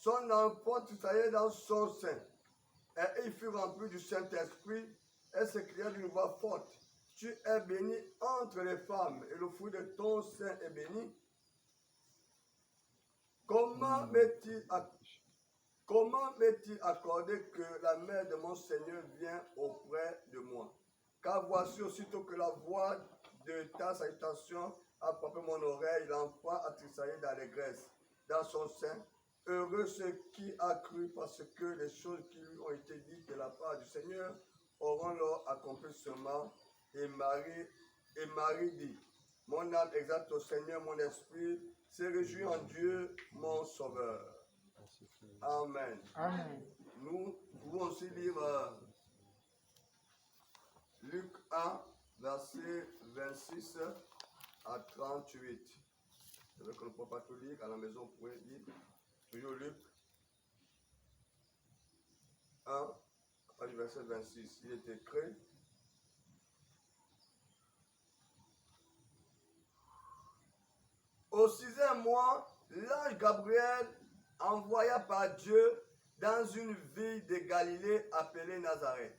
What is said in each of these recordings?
son enfant tressaillait dans son sein. Et il fut rempli du Saint-Esprit et s'écria d'une voix forte, tu es béni entre les femmes, et le fruit de ton sein est béni. Comment m'est-il accordé que la mère de mon Seigneur vienne auprès de moi? Car voici aussitôt que la voix de ta salutation a frappé mon oreille, l'enfant a tressaillé d'allégresse dans son sein. Heureux ceux qui a cru, parce que les choses qui lui ont été dites de la part du Seigneur auront leur accomplissement. Et Marie dit, mon âme exalte au Seigneur, mon esprit se réjouit en Dieu, mon Sauveur. Amen. Amen. Nous pouvons aussi lire Luc 1, verset 26 à 38. C'est vrai qu'on ne peut pas tout lire, à la maison, vous pouvez lire. Toujours Luc 1, verset 26. Il est écrit. Au 6e mois, l'ange Gabriel envoya par Dieu dans une ville de Galilée appelée Nazareth,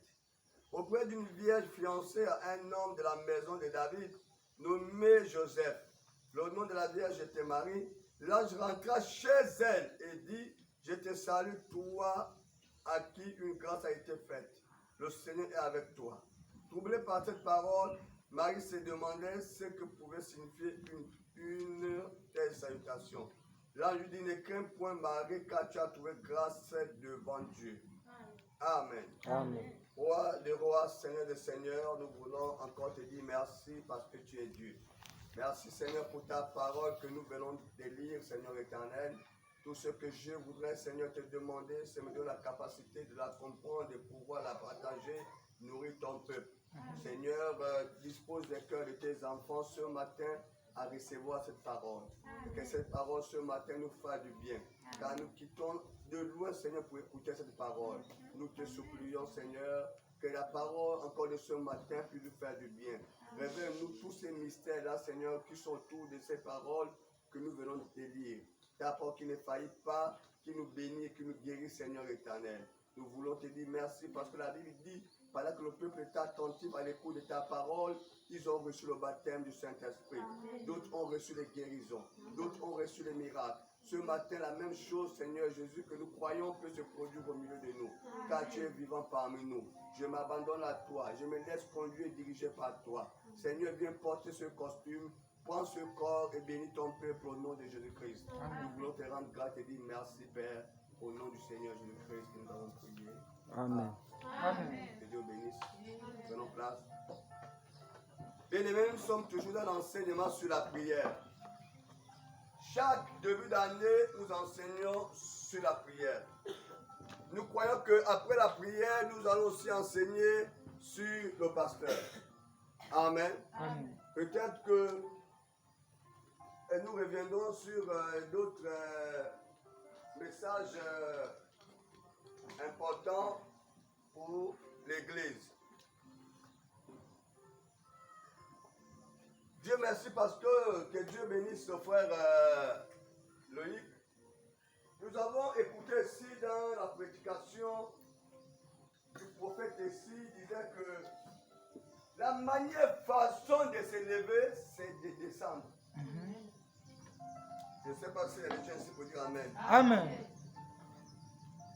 auprès d'une vierge fiancée à un homme de la maison de David, nommé Joseph. Le nom de la vierge était Marie. L'ange rentra chez elle et dit, je te salue, toi à qui une grâce a été faite. Le Seigneur est avec toi. Troublée par cette parole, Marie se demandait ce que pouvait signifier une telle salutation. L'ange lui dit, ne crains point Marie, car tu as trouvé grâce devant Dieu. Amen. Amen. Roi des rois, Seigneur des seigneurs, nous voulons encore te dire merci parce que tu es Dieu. Merci Seigneur pour ta parole que nous venons de lire, Seigneur éternel. Tout ce que je voudrais, Seigneur, te demander, c'est me donner la capacité de la comprendre, de pouvoir la partager, nourrir ton peuple. Seigneur, dispose des cœurs de tes enfants ce matin à recevoir cette parole. Que cette parole ce matin nous fasse du bien. Car nous quittons de loin, Seigneur, pour écouter cette parole. Nous te supplions, Seigneur, que la parole encore de ce matin puisse nous faire du bien. Révèle-nous tous ces mystères-là, Seigneur, qui sont autour de ces paroles que nous venons de te lire. Ta parole qui ne faillit pas, qui nous bénit et qui nous guérit, Seigneur éternel. Nous voulons te dire merci parce que la Bible dit, pendant que le peuple est attentif à l'écoute de ta parole, ils ont reçu le baptême du Saint-Esprit. D'autres ont reçu les guérisons. D'autres ont reçu les miracles. Ce matin, la même chose, Seigneur Jésus, que nous croyons peut se produire au milieu de nous. Car tu es vivant parmi nous. Je m'abandonne à toi. Je me laisse conduire et diriger par toi. Seigneur, viens porter ce costume. Prends ce corps et bénis ton peuple au nom de Jésus-Christ. Nous voulons te rendre grâce et dire merci, Père, au nom du Seigneur Jésus-Christ que nous avons prié. Amen. Amen. Que Dieu bénisse. Prenons place. Bien-aimés, nous sommes toujours dans l'enseignement sur la prière. Chaque début d'année, nous enseignons sur la prière. Nous croyons qu'après la prière, nous allons aussi enseigner sur le pasteur. Amen. Amen. Peut-être que nous reviendrons sur d'autres messages importants pour l'Église. Dieu merci parce que Dieu bénisse ce frère Loïc. Nous avons écouté ici dans la prédication du prophète ici, il disait que la meilleure façon de se lever, c'est de descendre. Je ne sais pas si les gens ici pour dire Amen. Amen.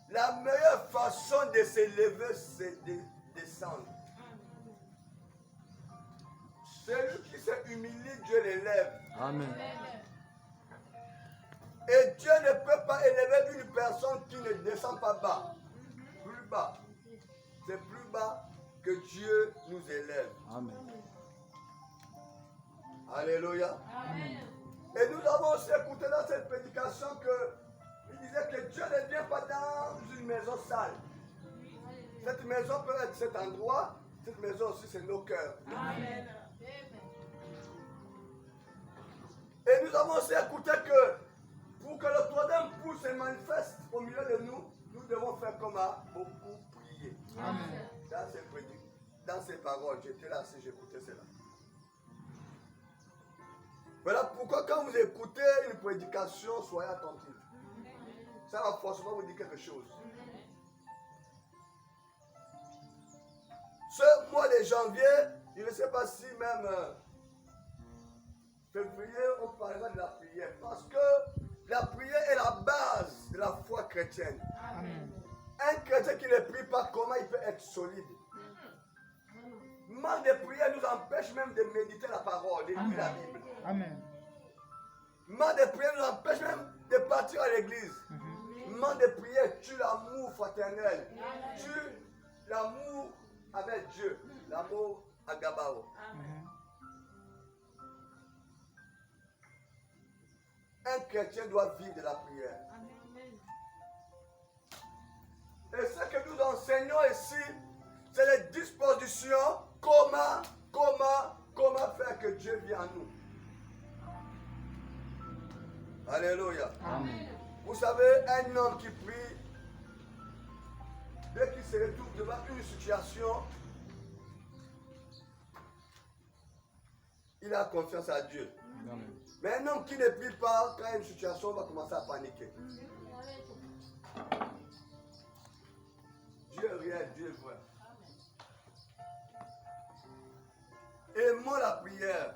La meilleure façon de se lever, c'est de descendre. Celui qui s'est humilié, Dieu l'élève. Amen. Et Dieu ne peut pas élever une personne qui ne descend pas bas. Plus bas. C'est plus bas que Dieu nous élève. Amen. Alléluia. Amen. Et nous avons aussi écouté dans cette prédication qu'il disait que Dieu ne vient pas dans une maison sale. Cette maison peut être cet endroit, cette maison aussi c'est nos cœurs. Amen. Et nous avons aussi écouté que pour que le troisième pouce se manifeste au milieu de nous, nous devons faire comme à beaucoup prier. Amen. Dans ces paroles, j'étais là si j'écoutais cela. Voilà pourquoi quand vous écoutez une prédication, soyez attentifs. Ça va forcément vous dire quelque chose. Ce mois de janvier, je ne sais pas si même février, on parlera de la prière. Parce que la prière est la base de la foi chrétienne. Amen. Un chrétien qui ne prie pas, comment il peut être solide? Manque de prière nous empêche même de méditer la parole, de lire la Bible. Amen. Manque de prière nous empêche même de partir à l'église. Manque de prière tue l'amour fraternel, tue l'amour avec Dieu, l'amour à Gabao. Un chrétien doit vivre de la prière. Et ce que nous enseignons ici, c'est les dispositions, comment faire que Dieu vienne à nous. Alléluia. Amen. Vous savez, un homme qui prie, dès qu'il se retrouve devant une situation, il a confiance à Dieu. Amen. Mais un homme qui ne prie pas, quand il y a une situation, va commencer à paniquer. Dieu est réel, Dieu est vrai. Aimons la prière.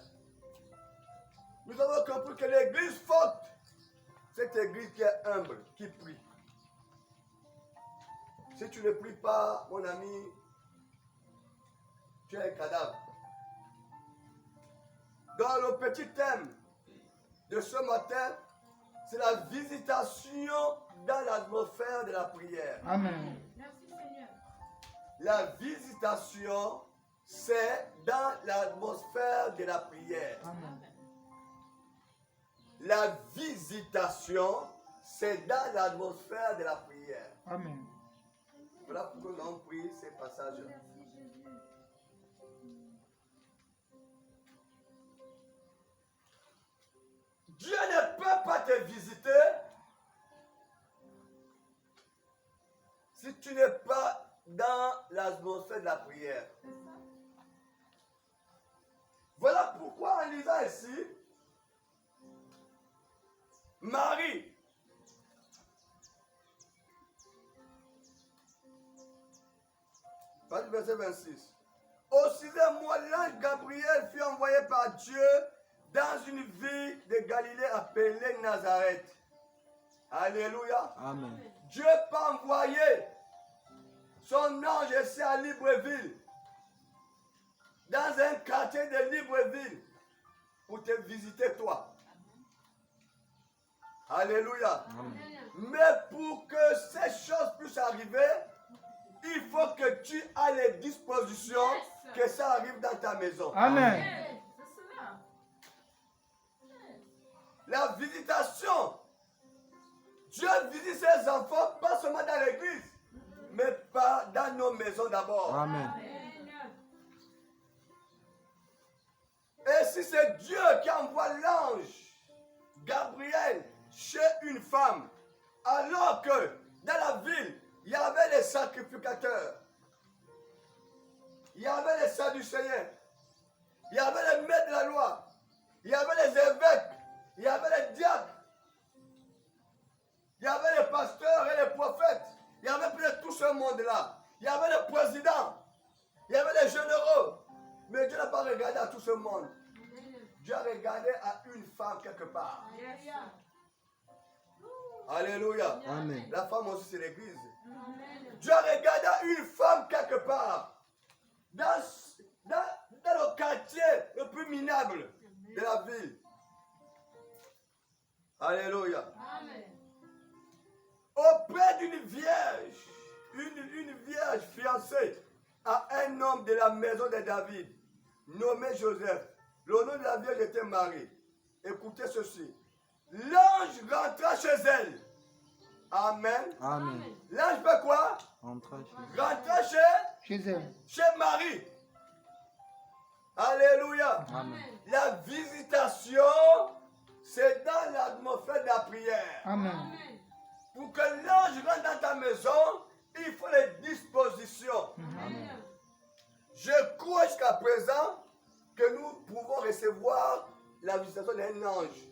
Nous avons compris que l'église forte, cette église qui est humble, qui prie. Si tu ne pries pas, mon ami, tu es un cadavre. Dans le petit thème de ce matin, c'est la visitation dans l'atmosphère de la prière. Amen. Merci Seigneur. La visitation, c'est dans l'atmosphère de la prière. Amen. La visitation, c'est dans l'atmosphère de la prière. Amen. Voilà pourquoi nous avons pris ces passages. Merci Jésus. Dieu ne peut pas te visiter si tu n'es pas dans l'atmosphère de la prière. Voilà pourquoi en lisant ici, Marie, verset 26. Au 6e mois, l'ange Gabriel fut envoyé par Dieu dans une ville de Galilée appelée Nazareth. Alléluia. Amen. Dieu peut envoyer son ange ici à Libreville, dans un quartier de Libreville, pour te visiter toi. Alléluia. Amen. Mais pour que ces choses puissent arriver, il faut que tu aies les dispositions que ça arrive dans ta maison. Amen. C'est cela. La visitation. Dieu visite ses enfants, pas seulement dans l'église, mais pas dans nos maisons d'abord. Amen. Et si c'est Dieu qui envoie l'ange Gabriel chez une femme, alors que dans la ville, il y avait les sacrificateurs, il y avait les sadducéens, il y avait les maîtres de la loi, il y avait les évêques, il y avait les diacres, il y avait les pasteurs et les prophètes, il y avait plus de tout ce monde-là, il y avait les présidents, il y avait les généraux. Mais Dieu n'a pas regardé à tout ce monde. Dieu a regardé à une femme quelque part. Alléluia. Amen. La femme aussi, c'est l'église. Dieu a regardé à une femme quelque part. Dans le quartier le plus minable de la ville. Alléluia. Auprès d'une vierge, une vierge fiancée à un homme de la maison de David, nommé Joseph. Le nom de la vierge était Marie. Écoutez ceci. L'ange rentra chez elle. Amen. Amen. L'ange fait quoi? Rentra chez Rentra chez elle. chez Marie. Alléluia. Amen. La visitation, c'est dans l'atmosphère de la prière. Amen. Pour que l'ange rentre dans ta maison, il faut les dispositions. Amen. Je crois jusqu'à présent que nous pouvons recevoir la visitation d'un ange.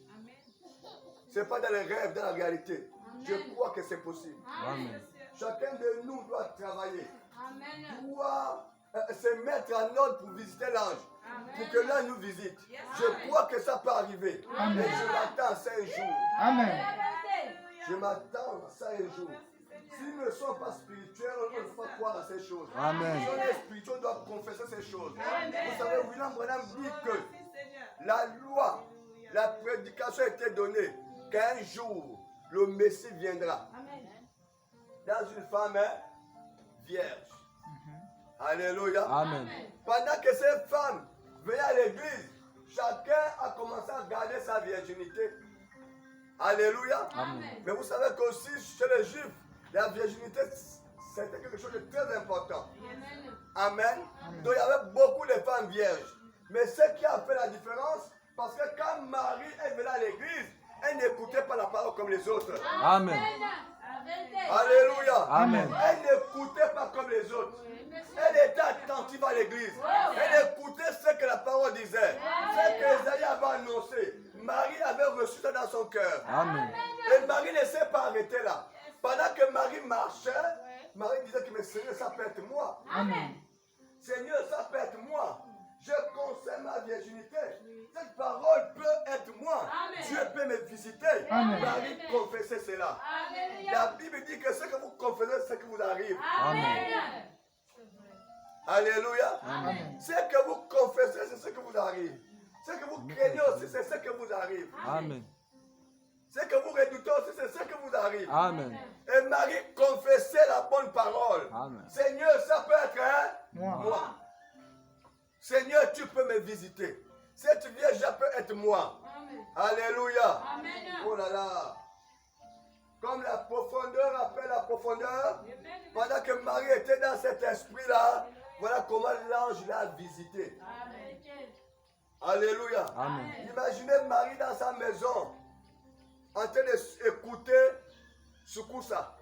Ce n'est pas dans les rêves, dans la réalité. Je crois que c'est possible. Amen. Chacun de nous doit travailler, Amen. doit se mettre en ordre pour visiter l'ange, pour que l'ange nous visite. Yes. Je crois que ça peut arriver. Amen. Mais je m'attends à ça un jour. Amen. Je m'attends à ça un jour. S'ils ne sont pas spirituels, on ne peut pas croire à ces choses. Amen. Si on est spirituel, on doit confesser ces choses. Vous savez, William Branham dit que la loi, la prédication a été donnée qu'un jour, le Messie viendra dans une femme vierge. Alléluia. Amen. Pendant que ces femmes venaient à l'église, chacun a commencé à garder sa virginité. Alléluia. Amen. Mais vous savez qu'aussi chez les Juifs, la virginité, c'était quelque chose de très important. Amen. Donc il y avait beaucoup de femmes vierges. Mais ce qui a fait la différence, parce que quand Marie elle venait à l'église, elle n'écoutait pas la parole comme les autres. Amen. Alléluia. Amen. Elle n'écoutait pas comme les autres. Elle était attentive à l'église. Elle écoutait ce que la parole disait. Ce que Isaïe avait annoncé. Marie avait reçu ça dans son cœur. Amen. Et Marie ne s'est pas arrêtée là. Pendant que Marie marchait, Marie disait que mais Seigneur, ça peut être moi. Amen. Seigneur, ça peut être moi. Je conserve ma virginité. Cette parole peut être moi. Amen. Dieu peut me visiter. Amen. Marie confessait cela. La Bible dit que ce que vous confessez, c'est ce qui vous arrive. Amen. Alléluia. Amen. Ce que vous confessez, c'est ce que vous arrive. Ce que vous craignez aussi, c'est ce que vous arrive. Amen. Ce que vous redoutez aussi, c'est ce que vous arrive. Amen. Et Marie confessait la bonne parole. Amen. Seigneur, ça peut être Moi. moi. Seigneur, tu peux me visiter. Cette vierge peut être moi. Alléluia. Oh là là. Comme la profondeur appelle la profondeur, pendant que Marie était dans cet esprit-là, voilà comment l'ange l'a visité. Alléluia. Amen. Imaginez Marie dans sa maison, en train d'écouter Sukusa,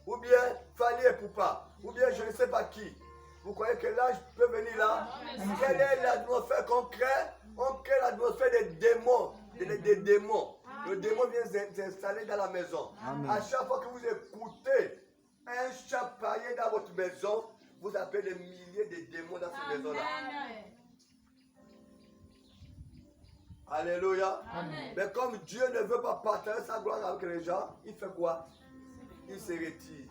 ou bien Fanny et Poupa, ou bien je ne sais pas qui. Vous croyez que l'ange peut venir là? Quelle est l'atmosphère qu'on crée? On crée l'atmosphère des démons. Des démons. Le démon vient s'installer dans la maison. Amen. À chaque fois que vous écoutez un chant païen dans votre maison, vous appelez des milliers de démons dans cette maison-là. Alléluia. Amen. Mais comme Dieu ne veut pas partager sa gloire avec les gens, il fait quoi? Il se retire.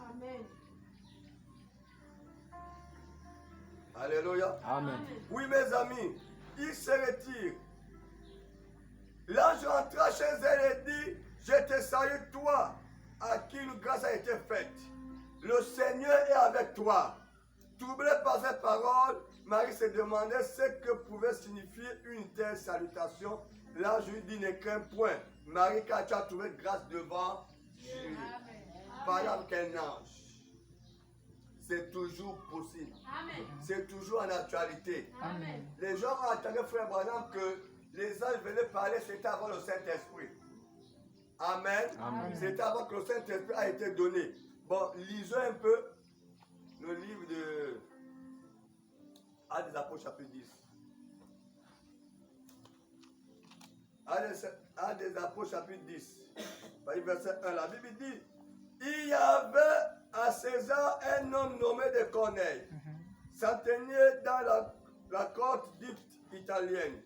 Alléluia. Amen. Oui, mes amis, il se retire. L'ange entra chez elle et dit, je te salue toi, à qui une grâce a été faite. Le Seigneur est avec toi. Troublée par ces paroles, Marie se demandait ce que pouvait signifier une telle salutation. L'ange lui dit, ne crains point. Marie, car tu as trouvé grâce devant Dieu. Parler avec un ange. C'est toujours possible. C'est toujours en actualité. Amen. Les gens ont entendu, frère Branham, que les anges venaient parler, c'était avant le Saint-Esprit. Amen. Amen. C'était avant que le Saint-Esprit a été donné. Bon, lisons un peu le livre de Actes des Apôtres, chapitre 10. Actes des Apôtres, chapitre 10. Verset 1. La Bible dit, il y avait à César un homme nommé de Corneille, centenier dans la côte dite italienne.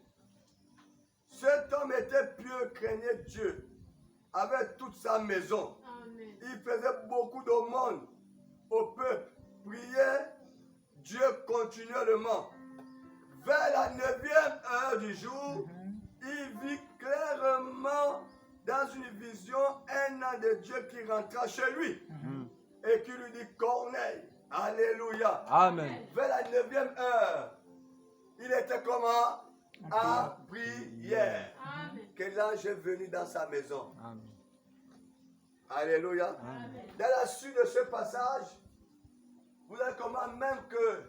Cet homme était pieux, craignait Dieu, avec toute sa maison. Il faisait beaucoup d'aumônes au peuple, priait Dieu continuellement. Vers la 9e heure du jour, il vit clairement dans une vision un an de Dieu qui rentra chez lui et qui lui dit, Corneille, alléluia. Amen. Vers la 9e heure, il était comment? En prière. Que l'ange est venu dans sa maison. Amen. Alléluia. Amen. Dans la suite de ce passage, vous avez comment même que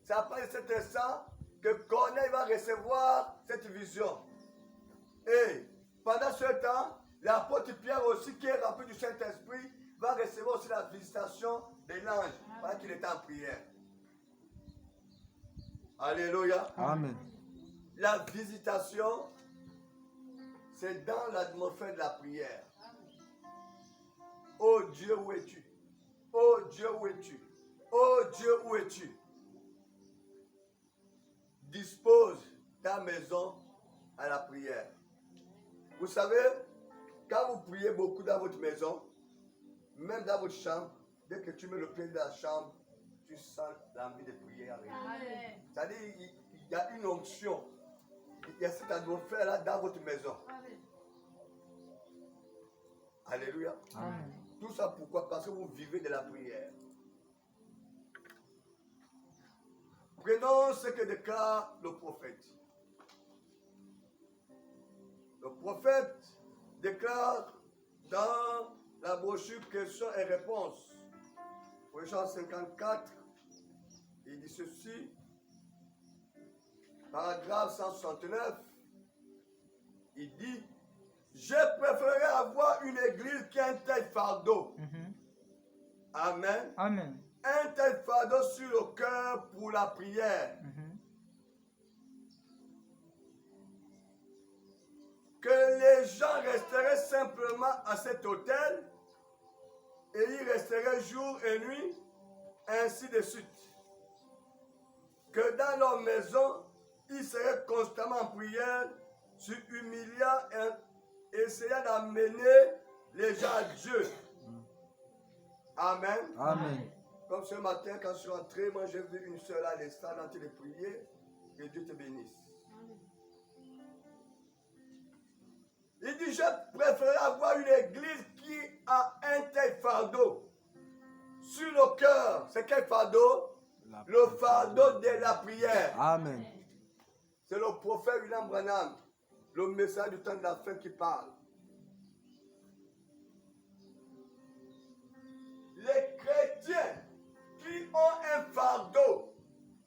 c'est après cet instant que Corneille va recevoir cette vision. Et pendant ce temps, l'apôtre Pierre aussi, qui est rempli du Saint-Esprit, va recevoir aussi la visitation de l'ange pendant qu'il est en prière. Alléluia. Amen. La visitation, c'est dans l'atmosphère de la prière. tu disposes ta maison à la prière? Vous savez, quand vous priez beaucoup dans votre maison, même dans votre chambre, dès que tu mets le pied dans la chambre, tu sens l'envie de prier avec. Amen. C'est-à-dire, il y a une onction. Il y a cette atmosphère-là dans votre maison. Amen. Alléluia. Amen. Tout ça pourquoi? Parce que vous vivez de la prière. Prenons ce que déclare le prophète. Le prophète déclare dans la brochure questions et réponses, au Jean 54, il dit ceci, paragraphe 169, il dit, je préférerais avoir une église qui a un tel fardeau. Mhm. Amen. Amen. Un tel fardeau sur le cœur pour la prière. Mhm. Que les gens resteraient simplement à cet hôtel et y resteraient jour et nuit, ainsi de suite. Que dans leur maison, ils seraient constamment en prière, se humiliant et essayant d'amener les gens à Dieu. Amen. Amen. Comme ce matin, quand je suis rentré, moi j'ai vu une seule à l'instant en train de prier. Que Dieu te bénisse. Il dit, je préférerais avoir une église qui a un tel fardeau sur le cœur. C'est quel fardeau? Le fardeau de la prière. Amen. C'est le prophète William Branham, le message du temps de la fin qui parle. Les chrétiens qui ont un fardeau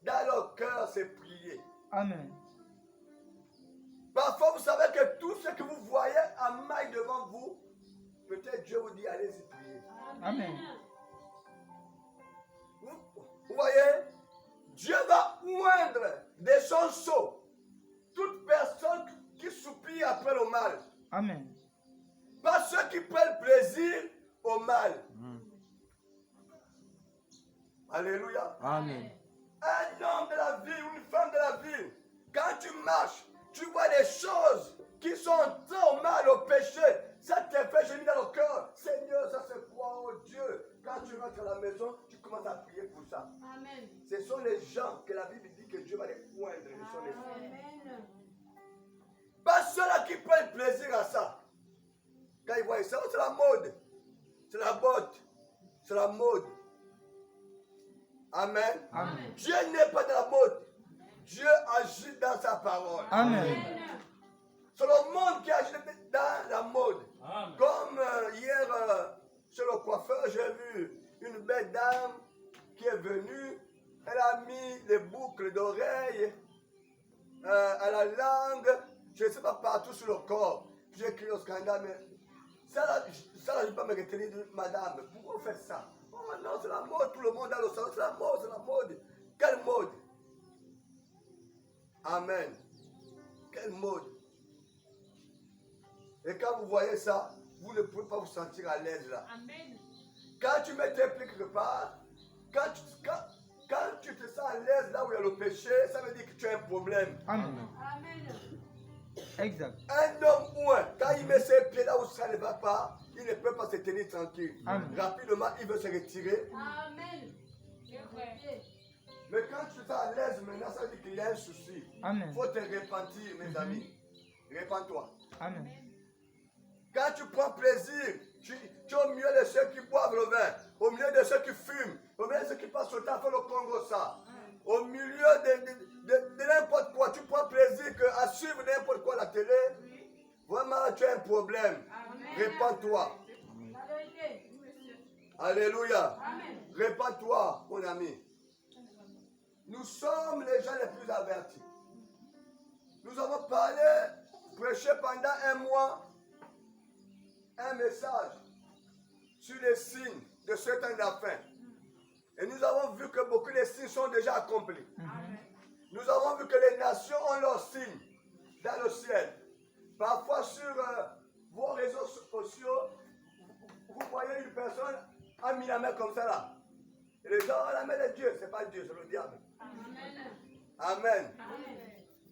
dans leur cœur, c'est prier. Amen. Parfois, vous savez que tout ce que vous voyez en maille devant vous, peut-être Dieu vous dit, allez-y prier. Amen. Vous voyez, Dieu va oindre des chansons toute personne qui soupire après le mal. Amen. Pas ceux qui prennent plaisir au mal. Alléluia. Amen. Un homme de la ville ou une femme de la ville, quand tu marches, tu vois des choses qui sont trop mal au péché. Ça te fait gémir dans le cœur. Seigneur, ça c'est quoi, oh Dieu? Quand tu rentres à la maison, tu commences à prier pour ça. Amen. Ce sont les gens que la Bible dit que Dieu va les oindre. Ce sont les filles. Amen. Pas ceux-là qui prennent plaisir à ça. Quand ils voient ça, c'est la mode. C'est la botte. C'est la mode. Amen. Amen. Dieu n'est pas de la mode. Dieu agit dans sa parole. Amen. C'est le monde qui agit dans la mode. Amen. Comme hier, chez le coiffeur, j'ai vu une belle dame qui est venue. Elle a mis les boucles d'oreilles à la langue, je ne sais pas, partout sur le corps. J'ai crié au scandale, mais ça là, je ne peux pas me retenir de madame. Pourquoi vous faites ça? Oh non, c'est la mode, tout le monde a le salon, c'est la mode, c'est la mode. Quelle mode? Amen. Quelle mode? Et quand vous voyez ça, vous ne pouvez pas vous sentir à l'aise là. Amen. Quand tu mets tes pieds quelque part, quand tu te sens à l'aise là où il y a le péché, ça veut dire que tu as un problème. Amen. Amen. Exact. Un homme ou un, quand il met ses pieds là où ça ne va pas, il ne peut pas se tenir tranquille. Amen. Rapidement, il veut se retirer. Amen. C'est vrai. Mais quand tu es à l'aise maintenant, ça veut dire qu'il y a un souci. Amen. Il faut te repentir, mes amis. Repends-toi. Amen. Quand tu prends plaisir, tu es au milieu de ceux qui boivent le vin, au milieu de ceux qui fument, au milieu de ceux qui passent le temps à faire le Congo ça, au milieu de n'importe quoi, tu prends plaisir à suivre n'importe quoi à la télé, vraiment tu as un problème. Amen. Répands-toi. La vérité. Oui, monsieur. Alléluia. Amen. Répands-toi, mon ami. Nous sommes les gens les plus avertis. Nous avons parlé, prêché pendant un mois, un message sur les signes de ce temps de la fin. Et nous avons vu que beaucoup de signes sont déjà accomplis. Amen. Nous avons vu que les nations ont leurs signes dans le ciel. Parfois sur vos réseaux sociaux, vous voyez une personne a mis la main comme ça là. Et le gens, oh, la main de Dieu, c'est pas Dieu, c'est le diable. Amen. Amen. Amen.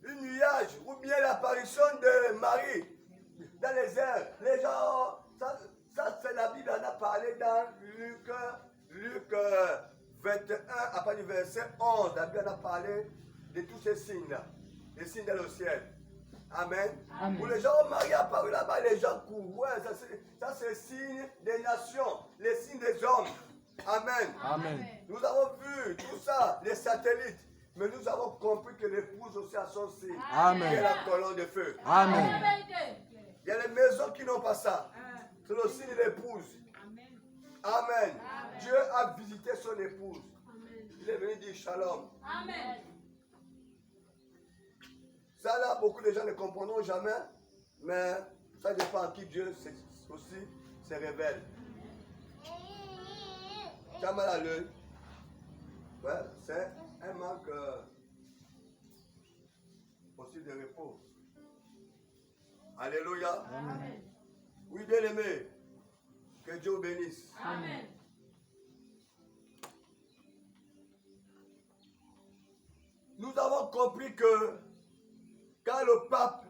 Une nuage ou bien l'apparition de Marie dans les airs. Les gens, ça c'est la Bible en a parlé dans Luc 21, à partir du verset 11. La Bible en a parlé de tous ces signes-là, les signes dans le ciel. Amen. Amen. Où les gens, oh, Marie est apparue là-bas, les gens courent. Ouais, ça c'est le signe des nations, les signes des hommes. Amen. Amen. Nous avons vu tout ça, les satellites. Mais nous avons compris que l'épouse aussi a son signe. Amen. Qui est la colonne de feu. Amen. Il y a les maisons qui n'ont pas ça. C'est le signe de l'épouse. Amen. Dieu a visité son épouse. Il est venu dire shalom. Amen. Ça là, beaucoup de gens ne comprendront jamais. Mais ça dépend à qui Dieu aussi se révèle. Tu as mal à l'œil. Ouais, c'est un manque aussi de repos. Alléluia. Amen. Oui, bien aimé. Que Dieu vous bénisse. Amen. Nous avons compris que quand le pape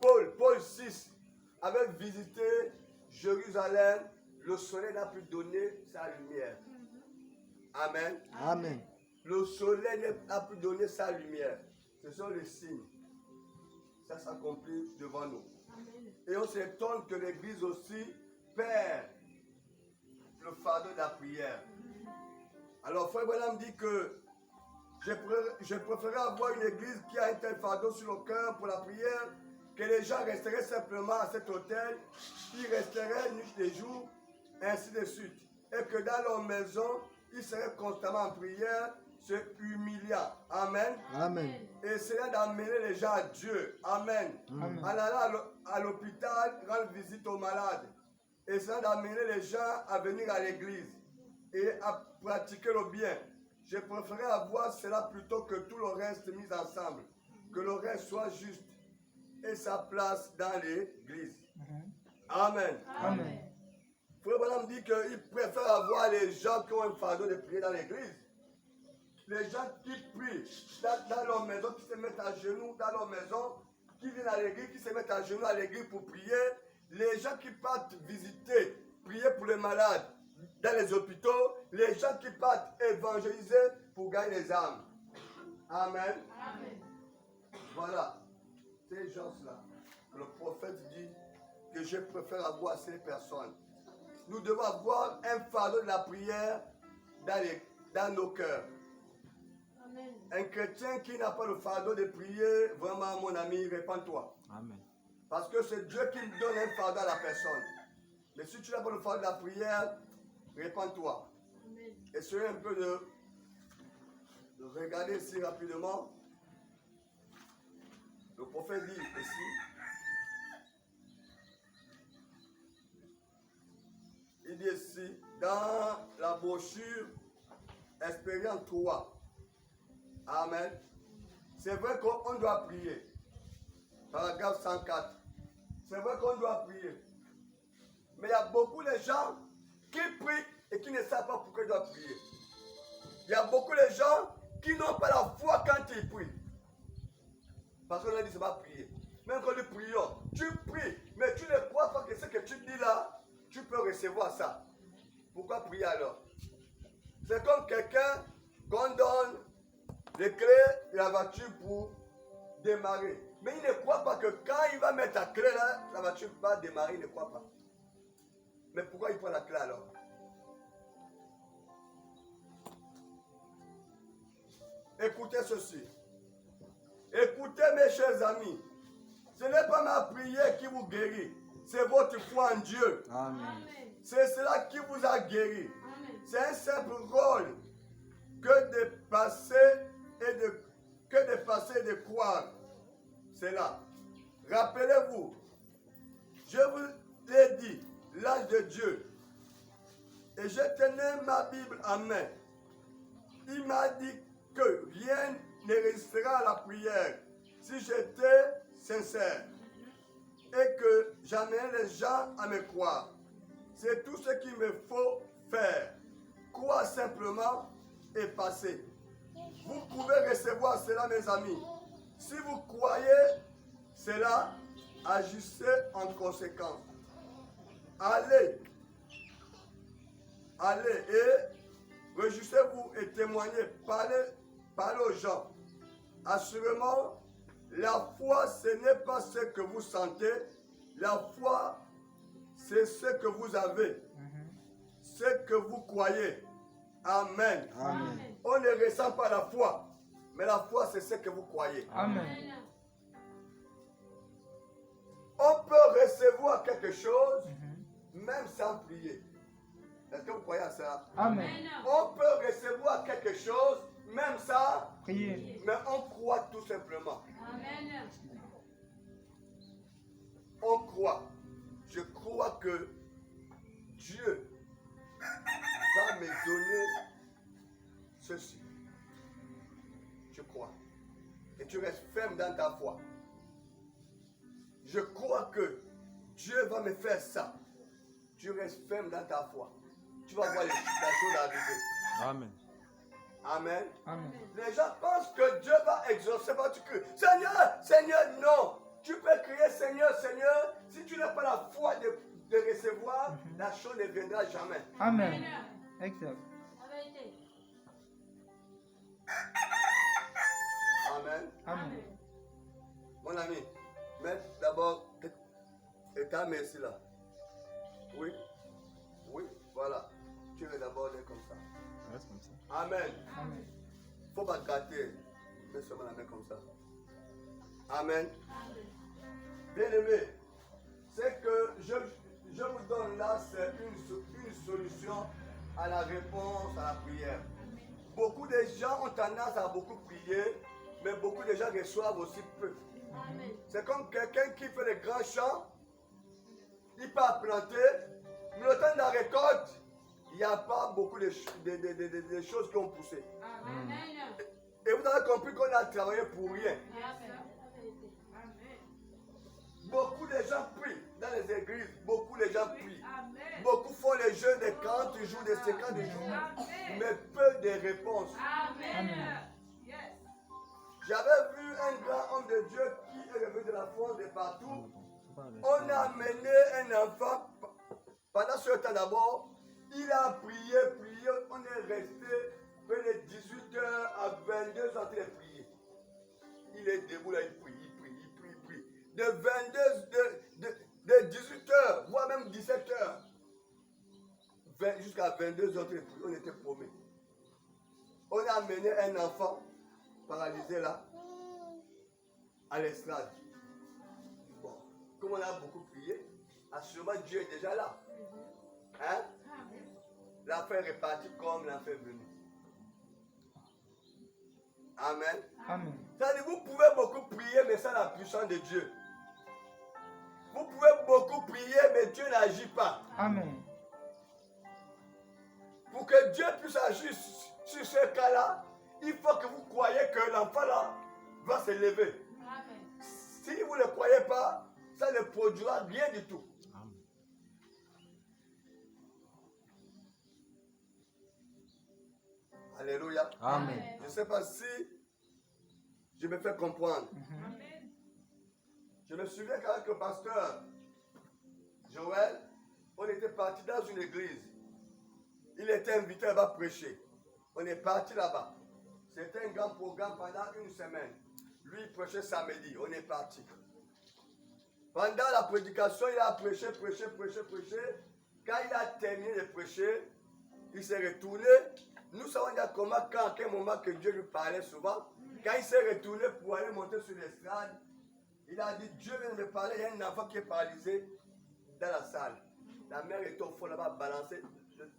Paul VI, avait visité Jérusalem, le soleil n'a plus donné sa lumière. Amen. Amen. Le soleil n'a plus donné sa lumière. Ce sont les signes. Ça s'accomplit devant nous. Et on s'étonne que l'Église aussi perd le fardeau de la prière. Alors, Frère Branham dit que je préférais avoir une église qui a un tel fardeau sur le cœur pour la prière, que les gens resteraient simplement à cet hôtel, ils resteraient nuit et jour, ainsi de suite. Et que dans leur maison, ils seraient constamment en prière, se humiliant. Amen. Amen. Et cela d'amener les gens à Dieu. Amen. Amen. En allant à l'hôpital, rendre visite aux malades. Et cela d'amener les gens à venir à l'église et à pratiquer le bien. Je préférais avoir cela plutôt que tout le reste mis ensemble. Que le reste soit juste et sa place dans l'église. Amen. Amen. Frère Branham dit qu'il préfère avoir les gens qui ont un fardeau de prier dans l'église. Les gens qui prient dans leur maison, qui se mettent à genoux dans leur maison, qui viennent à l'église, qui se mettent à genoux à l'église pour prier. Les gens qui partent visiter, prier pour les malades dans les hôpitaux. Les gens qui partent évangéliser pour gagner les âmes. Amen. Amen. Voilà. Ces gens-là, le prophète dit que je préfère avoir ces personnes. Nous devons avoir un fardeau de la prière dans nos cœurs. Amen. Un chrétien qui n'a pas le fardeau de prier, vraiment mon ami, répands-toi. Amen. Parce que c'est Dieu qui donne un fardeau à la personne. Mais si tu n'as pas le fardeau de la prière, répands-toi. Amen. Essayez un peu de regarder ici rapidement. Le prophète dit ici, il dit ici, dans la brochure Expérience 3. Amen. C'est vrai qu'on doit prier. Paragraphe 104. C'est vrai qu'on doit prier. Mais il y a beaucoup de gens qui prient et qui ne savent pas pourquoi ils doivent prier. Il y a beaucoup de gens qui n'ont pas la foi quand ils prient. Parce qu'on a dit, c'est pas prier. Même quand nous prions, tu pries, mais tu ne crois pas que ce que tu dis là, tu peux recevoir ça. Pourquoi prier alors? C'est comme quelqu'un qu'on donne les clés de la voiture pour démarrer. Mais il ne croit pas que quand il va mettre la clé là, la voiture va démarrer, il ne croit pas. Mais pourquoi il prend la clé alors? Écoutez ceci. Écoutez mes chers amis. Ce n'est pas ma prière qui vous guérit. C'est votre foi en Dieu. Amen. Amen. C'est cela qui vous a guéri. Amen. C'est un simple rôle que de passer et de croire. C'est là. Rappelez-vous, je vous l'ai dit, l'ange de Dieu, et je tenais ma Bible en main. Il m'a dit que rien ne restera à la prière si j'étais sincère et que j'amène les gens à me croire. C'est tout ce qu'il me faut faire. croire simplement et passer. Vous pouvez recevoir cela, mes amis. Si vous croyez cela, agissez en conséquence. Allez et réjouissez-vous et témoignez. Parlez aux gens. Assurément, la foi, ce n'est pas ce que vous sentez. La foi, c'est ce que vous avez. Ce que vous croyez. Amen. Amen. On ne ressent pas la foi. Mais la foi, c'est ce que vous croyez. Amen. On peut recevoir quelque chose même sans prier. Est-ce que vous croyez à ça? Amen. On peut recevoir quelque chose même sans Priez. mais on croit tout simplement. Amen. On croit. Je crois que Dieu va me donner ceci. Je crois. Et tu restes ferme dans ta foi. Je crois que Dieu va me faire ça. Tu restes ferme dans ta foi. Tu vas voir la chose arriver. Amen. Amen. Amen. Les gens pensent que Dieu va exaucer votre cri. Seigneur, Seigneur, non. Tu peux crier Seigneur, Seigneur. Si tu n'as pas la foi de recevoir, la chose ne viendra jamais. Amen. Exact. Amen. Amen. Mon ami, mets d'abord ta main ici là. Oui. Oui, voilà. Tu veux d'abord aller comme ça. Reste comme ça. Amen. Amen. Il ne faut pas gâter. Mets seulement la main comme ça. Amen. Bien aimé, c'est que je vous donne là, c'est une solution à la réponse à la prière. Beaucoup de gens ont tendance à beaucoup prier, mais beaucoup de gens reçoivent aussi peu. C'est comme quelqu'un qui fait des grands champs, il peut planter, mais le temps de la récolte, il n'y a pas beaucoup de choses qui ont poussé. Et vous avez compris qu'on a travaillé pour rien. Beaucoup de gens prient dans les églises, beaucoup de gens prient. Beaucoup font les jeûnes de 40 jours, de 50 jours, mais peu de réponses. J'avais vu un grand homme de Dieu qui est revenu de la France de partout. On a amené un enfant pendant ce temps d'abord. Il a prié, on est resté près de 18h à 22h en train de prier. Il est debout là, il prie. De 18h, voire même 17h, jusqu'à 22h, on était paumés. On a amené un enfant paralysé là, à l'estrade. Bon, comme on a beaucoup prié, assurément Dieu est déjà là. Hein? L'affaire est partie comme l'affaire est venue. Amen. Amen. C'est-à-dire, vous pouvez beaucoup prier, mais sans la puissance de Dieu. Vous pouvez beaucoup prier, mais Dieu n'agit pas. Amen. Pour que Dieu puisse agir sur ce cas-là, il faut que vous croyez que l'enfant là va se lever. Si vous ne le croyez pas, ça ne produira rien du tout. Amen. Alléluia. Amen. Je ne sais pas si je me fais comprendre. Je me souviens qu'avec le pasteur Joël, on était parti dans une église. Il était invité là-bas prêcher. On est parti là-bas. C'était un grand programme pendant une semaine. Lui, il prêchait samedi. On est parti. Pendant la prédication, il a prêché. Quand il a terminé de prêcher, il s'est retourné. Nous savons déjà comment, à quel moment que Dieu lui parlait souvent. Quand il s'est retourné pour aller monter sur l'estrade, il a dit, Dieu vient de me parler, il y a un enfant qui est paralysé dans la salle. La mère est au fond là-bas, balancée.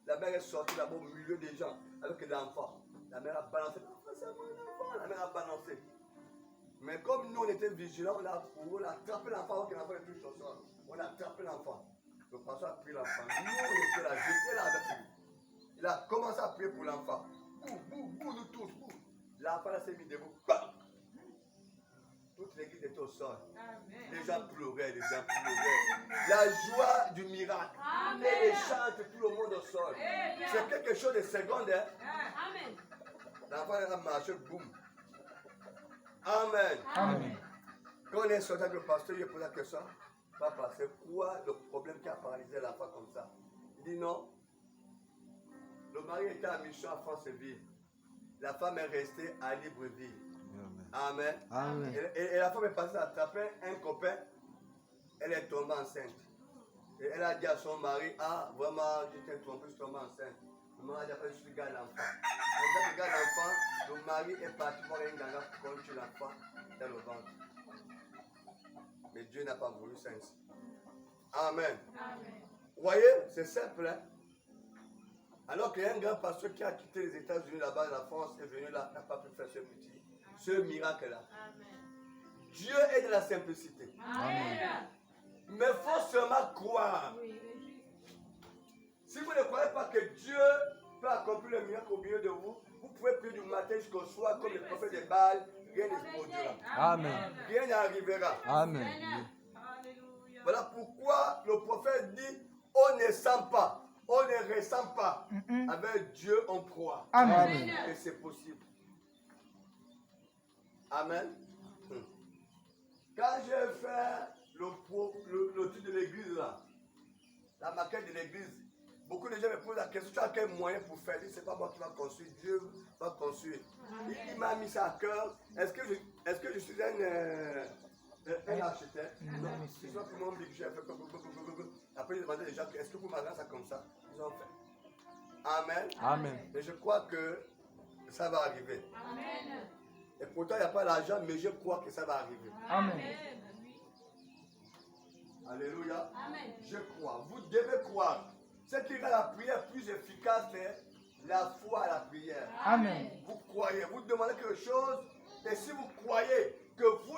La mère est sortie là-bas au milieu des gens avec l'enfant. La mère a balancé. C'est mon enfant. La mère a balancé. Mais comme nous, on était vigilants, on a attrapé l'enfant avant que l'enfant ne touche au sol. On a attrapé l'enfant. Le pasteur a pris l'enfant. Nous, on était là, j'étais là avec lui. Il a commencé à prier pour l'enfant. Nous tous. L'enfant là s'est mis debout. toute l'église était au sol. Amen. Les gens pleuraient, les gens pleuraient. La joie du miracle. Amen. Et les chants, tout le monde au sol. Amen. C'est quelque chose de secondaire. Amen. L'enfant a marché, boum. Amen. Amen. Quand on est sorti avec le pasteur, il a posé la question. Papa, c'est quoi le problème qui a paralysé l'enfant comme ça? Il dit non. Le mari était en mission à France-Ville. La femme est restée à Libreville. Amen. Amen. Et la femme est passée à attraper un copain. Elle est tombée enceinte. Et elle a dit à son mari, ah, vraiment, je t'ai trompé, je suis tombée enceinte. Le mari a dit, après, je suis gars l'enfant. Quand il garde l'enfant, le mari est parti voir un ganga pour tuer l'enfant dans le ventre. Mais Dieu n'a pas voulu ça ainsi. Amen. Amen. Vous voyez, c'est simple. Hein? Alors qu'il y a un grand pasteur qui a quitté les États-Unis là-bas, la France, est venu là, n'a pas pu faire ce miracle-là. Amen. Dieu est de la simplicité. Amen. Mais il faut seulement croire. Oui. Si vous ne croyez pas que Dieu peut accomplir le miracle au milieu de vous, vous pouvez prier du matin jusqu'au soir comme le prophète de Baal, rien ne se produira. Amen. Rien n'arrivera. Amen. Alléluia. Voilà pourquoi le prophète dit, on ne sent pas, on ne ressent pas. Avec Dieu, on croit. Amen. Et c'est possible. Amen. Quand j'ai fait le titre de l'église là, la maquette de l'église, beaucoup de gens me posent la question, tu as quel moyen pour faire? Je dis, c'est pas moi qui va construire, Dieu va construire. Il m'a mis ça à cœur. Est-ce que je suis un architecte? Non. C'est soit que mon budget a fait. Après, j'ai demandé aux gens, est-ce que vous m'avez ça comme ça? Ils ont fait. Amen. Amen. Et je crois que ça va arriver. Amen. Et pourtant, il n'y a pas l'argent, mais je crois que ça va arriver. Amen. Alléluia. Amen. Je crois. Vous devez croire. Ce qui rend la prière plus efficace, c'est la foi à la prière. Amen. Vous croyez, vous demandez quelque chose, et si vous croyez que vous